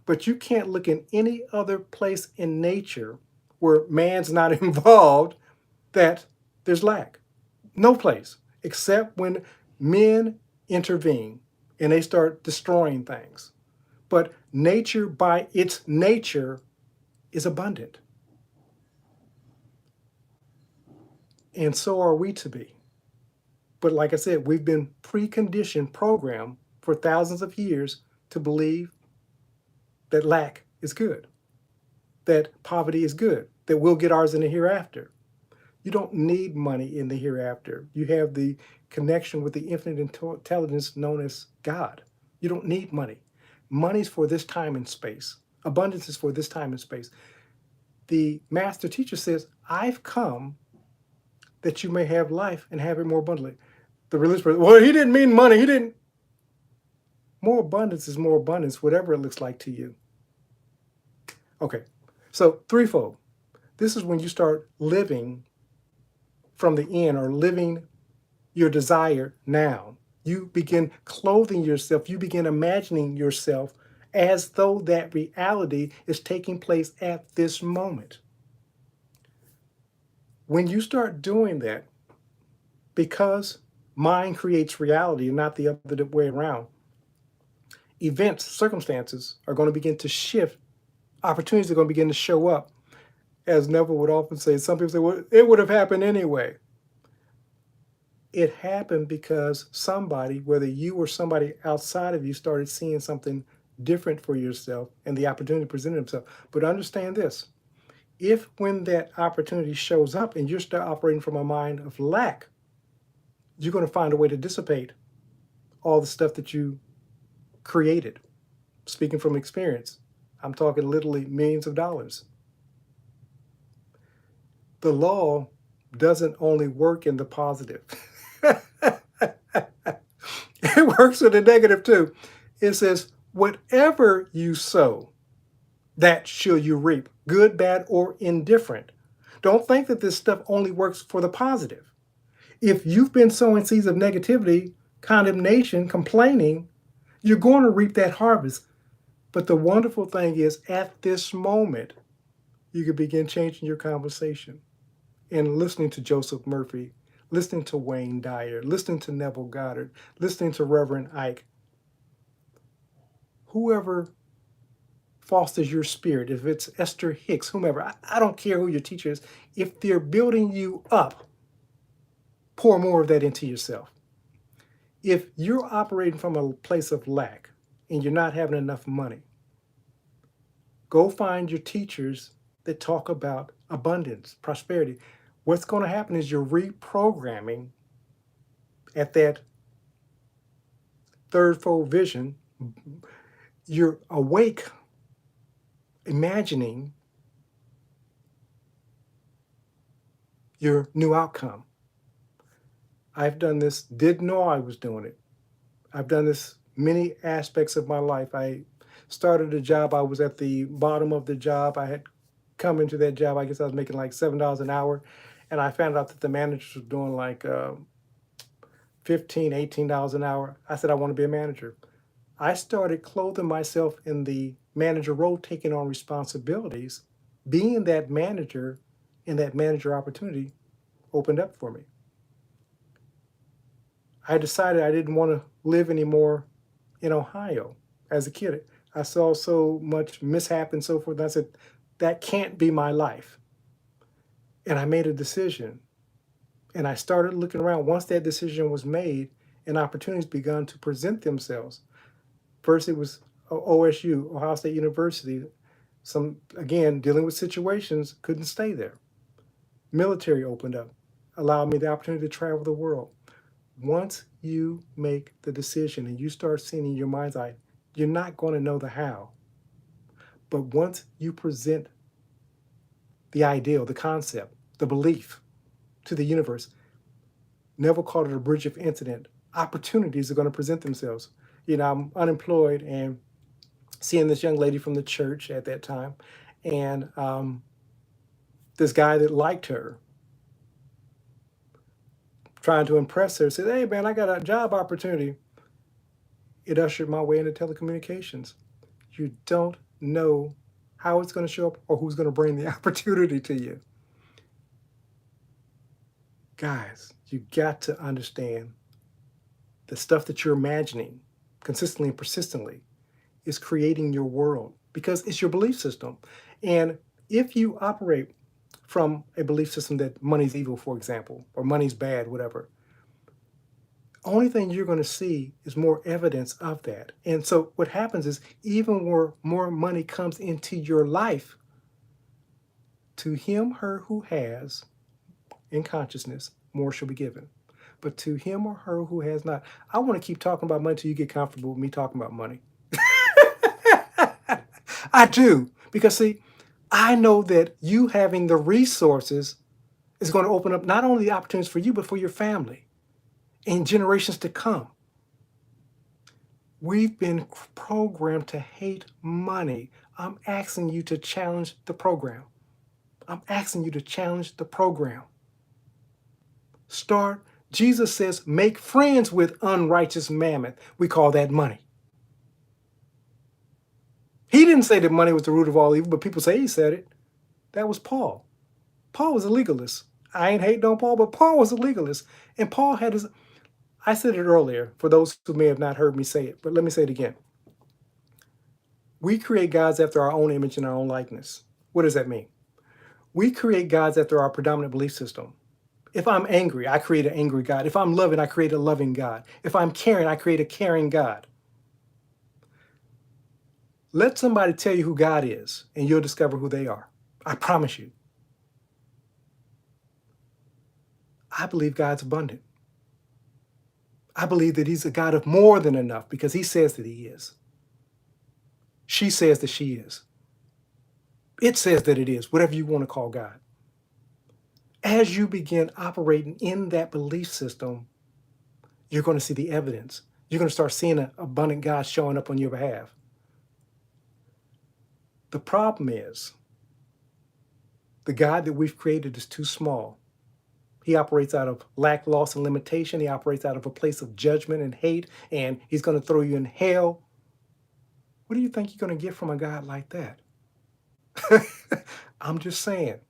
but you can't look in any other place in nature where man's not involved that there's lack. No place, except when men intervene and they start destroying things. But nature, by its nature, is abundant. And so are we to be. But like I said, we've been preconditioned, programmed for thousands of years to believe that lack is good, that poverty is good, that we'll get ours in the hereafter. You don't need money in the hereafter. You have the connection with the infinite intelligence known as God. You don't need money. Money's for this time and space. Abundance is for this time and space. The master teacher says, I've come that you may have life and have it more abundantly. The religious person, well, he didn't mean money. He didn't. More abundance is more abundance, whatever it looks like to you. Okay, so threefold. This is when you start living from the end, or living your desire now. You begin clothing yourself. You begin imagining yourself as though that reality is taking place at this moment. When you start doing that, because mind creates reality and not the other way around, events, circumstances are going to begin to shift. Opportunities are going to begin to show up. As Neville would often say, some people say, well, it would have happened anyway. It happened because somebody, whether you or somebody outside of you, started seeing something different for yourself and the opportunity presented itself. But understand this, if when that opportunity shows up and you're still operating from a mind of lack, you're going to find a way to dissipate all the stuff that you created. Speaking from experience, I'm talking literally millions of dollars. The law doesn't only work in the positive. It works in the negative too. It says, whatever you sow, that shall you reap, good, bad, or indifferent. Don't think that this stuff only works for the positive. If you've been sowing seeds of negativity, condemnation, complaining, you're going to reap that harvest. But the wonderful thing is, at this moment, you can begin changing your conversation and listening to Joseph Murphy, listening to Wayne Dyer, listening to Neville Goddard, listening to Reverend Ike, whoever fosters your spirit, if it's Esther Hicks, whomever, I don't care who your teacher is, if they're building you up, pour more of that into yourself. If you're operating from a place of lack and you're not having enough money, go find your teachers that talk about abundance, prosperity. What's going to happen is you're reprogramming at that threefold vision. You're awake, imagining your new outcome. I've done this, didn't know I was doing it. I've done this many aspects of my life. I started a job, I was at the bottom of the job. I had come into that job, I guess I was making like $7 an hour. And I found out that the managers were doing like $15, $18 an hour. I said, I want to be a manager. I started clothing myself in the manager role, taking on responsibilities. Being that manager and that manager opportunity opened up for me. I decided I didn't want to live anymore in Ohio as a kid. I saw so much mishap and so forth. And I said, that can't be my life. And I made a decision. And I started looking around. Once that decision was made and opportunities began to present themselves. First, it was OSU, Ohio State University. Some, again, dealing with situations, couldn't stay there. Military opened up, allowed me the opportunity to travel the world. Once you make the decision and you start seeing in your mind's eye, you're not going to know the how. But once you present the ideal, the concept, the belief to the universe, Neville called it a bridge of incident. Opportunities are going to present themselves. You know, I'm unemployed and seeing this young lady from the church at that time, and this guy that liked her, trying to impress her, said, "Hey man, I got a job opportunity." It ushered my way into telecommunications. You don't know how it's going to show up or who's going to bring the opportunity to you. Guys, you got to understand the stuff that you're imagining consistently and persistently is creating your world because it's your belief system. And if you operate from a belief system that money's evil, for example, or money's bad, whatever, only thing you're going to see is more evidence of that. And so what happens is even where more money comes into your life, to him, her who has in consciousness, more shall be given. But to him or her who has not, I want to keep talking about money till you get comfortable with me talking about money. I do. Because see, I know that you having the resources is going to open up not only the opportunities for you, but for your family and generations to come. We've been programmed to hate money. I'm asking you to challenge the program. I'm asking you to challenge the program. Start. Jesus says, make friends with unrighteous mammon. We call that money. He didn't say that money was the root of all evil, but people say he said it. That was Paul. Paul was a legalist. I ain't hating on Paul, but Paul was a legalist. And Paul had his, I said it earlier, for those who may have not heard me say it, but let me say it again. We create gods after our own image and our own likeness. What does that mean? We create gods after our predominant belief system. If I'm angry, I create an angry God. If I'm loving, I create a loving God. If I'm caring, I create a caring God. Let somebody tell you who God is, and you'll discover who they are. I promise you. I believe God's abundant. I believe that he's a God of more than enough because he says that he is. She says that she is. It says that it is, whatever you want to call God. As you begin operating in that belief system, you're going to see the evidence. You're going to start seeing an abundant God showing up on your behalf. The problem is the God that we've created is too small. He operates out of lack, loss, and limitation. He operates out of a place of judgment and hate, and he's going to throw you in hell. What do you think you're going to get from a God like that? I'm just saying.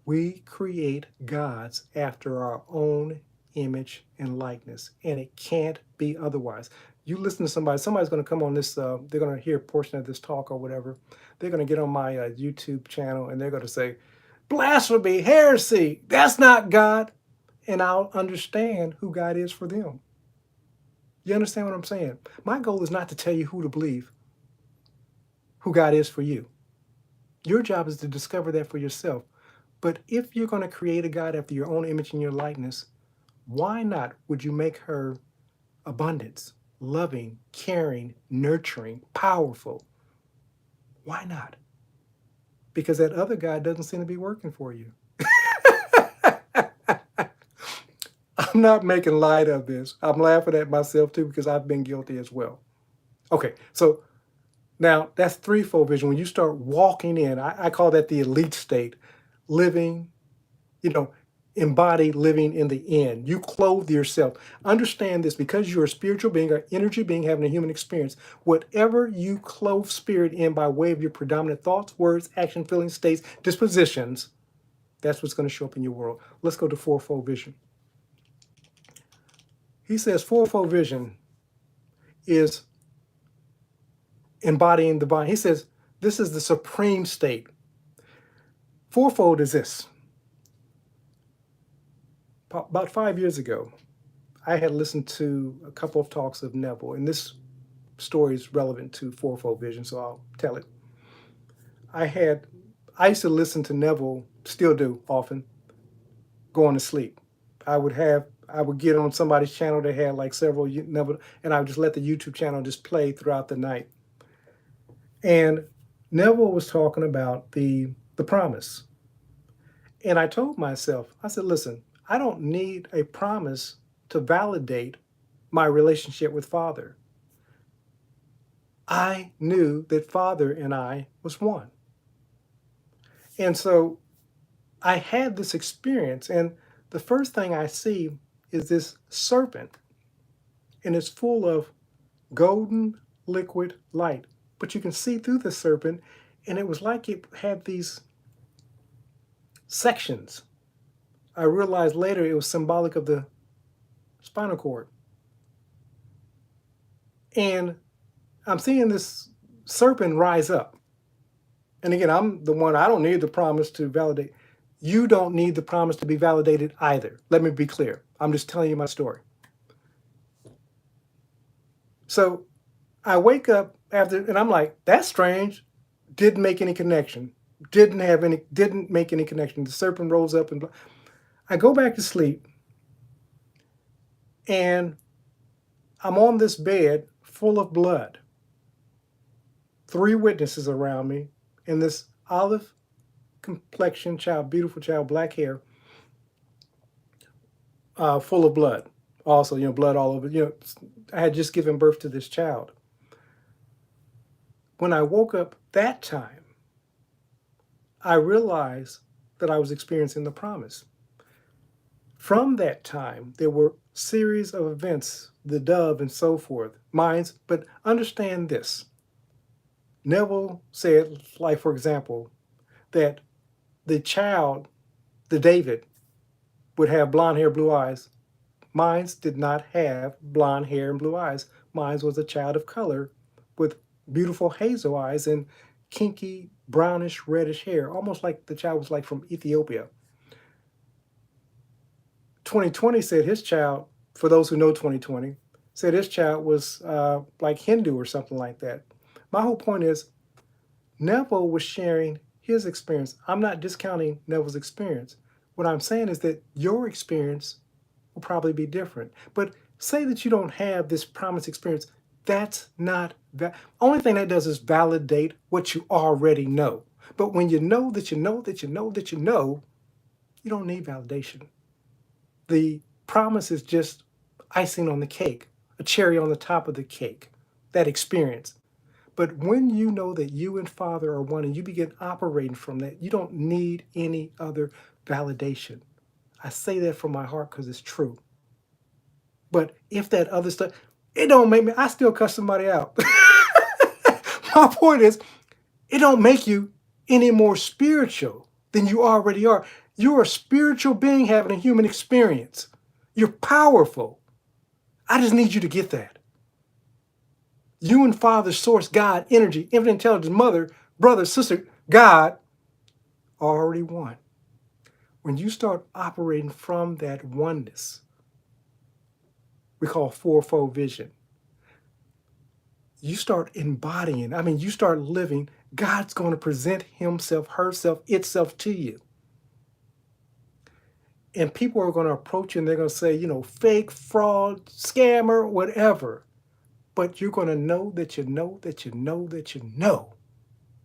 We create gods after our own image and likeness, and it can't be otherwise. You listen to somebody, somebody's going to come on this, they're going to hear a portion of this talk or whatever. They're going to get on my YouTube channel and they're going to say, blasphemy, heresy, that's not God. And I'll understand who God is for them. You understand what I'm saying? My goal is not to tell you who to believe, who God is for you. Your job is to discover that for yourself. But if you're going to create a God after your own image and your likeness, why not would you make her abundance, loving, caring, nurturing, powerful? Why not? Because that other God doesn't seem to be working for you. I'm not making light of this. I'm laughing at myself too because I've been guilty as well. Okay, so now that's threefold vision. When you start walking in, I call that the elite state, living, embody living in the end. You clothe yourself. Understand this, because you're a spiritual being, an energy being having a human experience. Whatever you clothe spirit in by way of your predominant thoughts, words, action, feelings, states, dispositions, that's what's going to show up in your world. Let's go to fourfold vision. He says fourfold vision is embodying the body. He says this is the supreme state. Fourfold is this. About 5 years ago, I had listened to a couple of talks of Neville, and this story is relevant to Fourfold Vision, so I'll tell it. I used to listen to Neville, still do often, going to sleep. I would get on somebody's channel that had like several Neville, and I would just let the YouTube channel just play throughout the night. And Neville was talking about the promise. And I told myself, I said, listen, I don't need a promise to validate my relationship with Father. I knew that Father and I was one. And so I had this experience, and the first thing I see is this serpent, and it's full of golden liquid light. But you can see through the serpent, and it was like it had these sections. I realized later it was symbolic of the spinal cord. And I'm seeing this serpent rise up. And again, I'm the one, I don't need the promise to validate. You don't need the promise to be validated either. Let me be clear. I'm just telling you my story. So I wake up after, and I'm like, that's strange. Didn't make any connection. Didn't make any connection. The serpent rolls up and I go back to sleep, and I'm on this bed full of blood. 3 witnesses around me, and this olive complexion child, beautiful child, black hair, full of blood. Also, blood all over. I had just given birth to this child. When I woke up that time, I realized that I was experiencing the promise. From that time, there were series of events, the dove and so forth, minds, but understand this. Neville said, like, for example, that the child, the David, would have blonde hair, blue eyes. Mines did not have blonde hair and blue eyes. Mines was a child of color with beautiful hazel eyes and kinky, brownish, reddish hair, almost like the child was like from Ethiopia. 2020 said his child, for those who know 2020, said his child was like Hindu or something like that. My whole point is, Neville was sharing his experience. I'm not discounting Neville's experience. What I'm saying is that your experience will probably be different. But say that you don't have this promise experience. That's not that. Only thing that does is validate what you already know. But when you know that you know that you know that you know, you don't need validation. The promise is just icing on the cake, a cherry on the top of the cake, that experience. But when you know that you and Father are one and you begin operating from that, you don't need any other validation. I say that from my heart because it's true. But if that other stuff, it don't make me, I still cuss somebody out. My point is, it don't make you any more spiritual than you already are. You're a spiritual being having a human experience. You're powerful. I just need you to get that. You and Father, Source, God, Energy, Infinite Intelligence, Mother, Brother, Sister, God are already one. When you start operating from that oneness, we call Fourfold Vision, you start embodying, you start living, God's going to present himself, herself, itself to you. And people are going to approach you and they're going to say, fake, fraud, scammer, whatever. But you're going to know that you know that you know that you know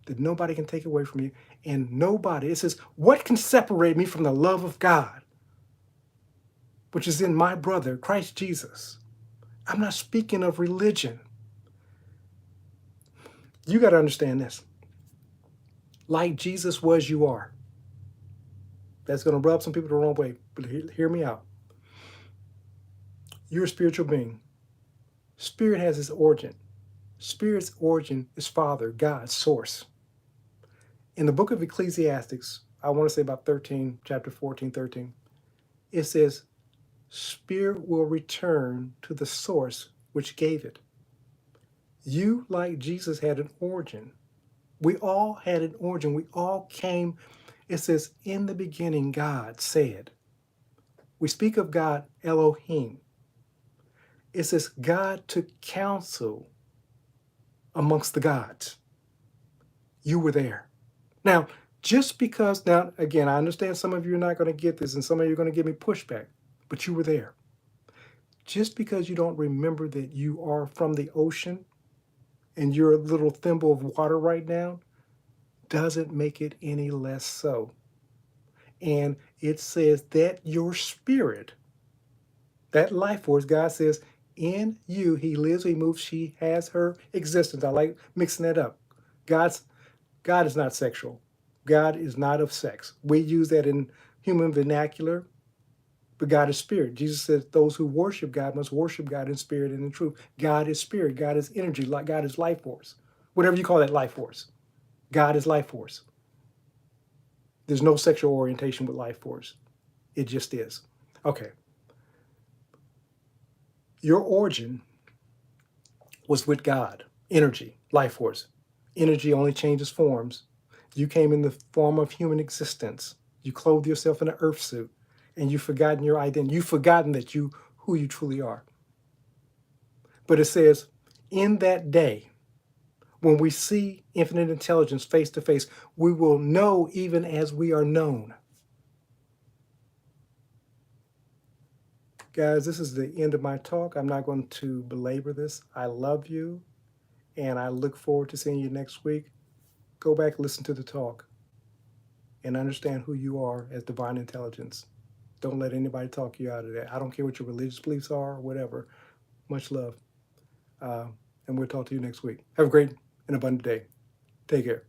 that nobody can take it away from you. And nobody, it says, what can separate me from the love of God, which is in my brother, Christ Jesus? I'm not speaking of religion. You got to understand this. Like Jesus was, you are. That's going to rub some people the wrong way, but hear me out. You're a spiritual being. Spirit has its origin. Spirit's origin is Father, God, Source. In the book of Ecclesiastes, I want to say about 13, chapter 14, 13, it says, Spirit will return to the source which gave it. You, like Jesus, had an origin. We all had an origin. We all came. It says, in the beginning, God said. We speak of God, Elohim. It says, God took counsel amongst the gods. You were there. Now, just because, now, again, I understand some of you are not going to get this and some of you are going to give me pushback, but you were there. Just because you don't remember that you are from the ocean and you're a little thimble of water right now doesn't make it any less so. And it says that your spirit, that life force, God says, in you, he lives, he moves, she has her existence. I like mixing that up. God is not sexual. God is not of sex. We use that in human vernacular, but God is spirit. Jesus says those who worship God must worship God in spirit and in truth. God is spirit. God is energy. God is life force. Whatever you call that life force. God is life force. There's no sexual orientation with life force. It just is. Okay. Your origin was with God. Energy, life force. Energy only changes forms. You came in the form of human existence. You clothed yourself in an earth suit, and you've forgotten your identity. You've forgotten that who you truly are. But it says, in that day, when we see infinite intelligence face to face, we will know even as we are known. Guys, this is the end of my talk. I'm not going to belabor this. I love you, and I look forward to seeing you next week. Go back, listen to the talk, and understand who you are as divine intelligence. Don't let anybody talk you out of that. I don't care what your religious beliefs are or whatever. Much love. And we'll talk to you next week. Have a great and abundant day. Take care.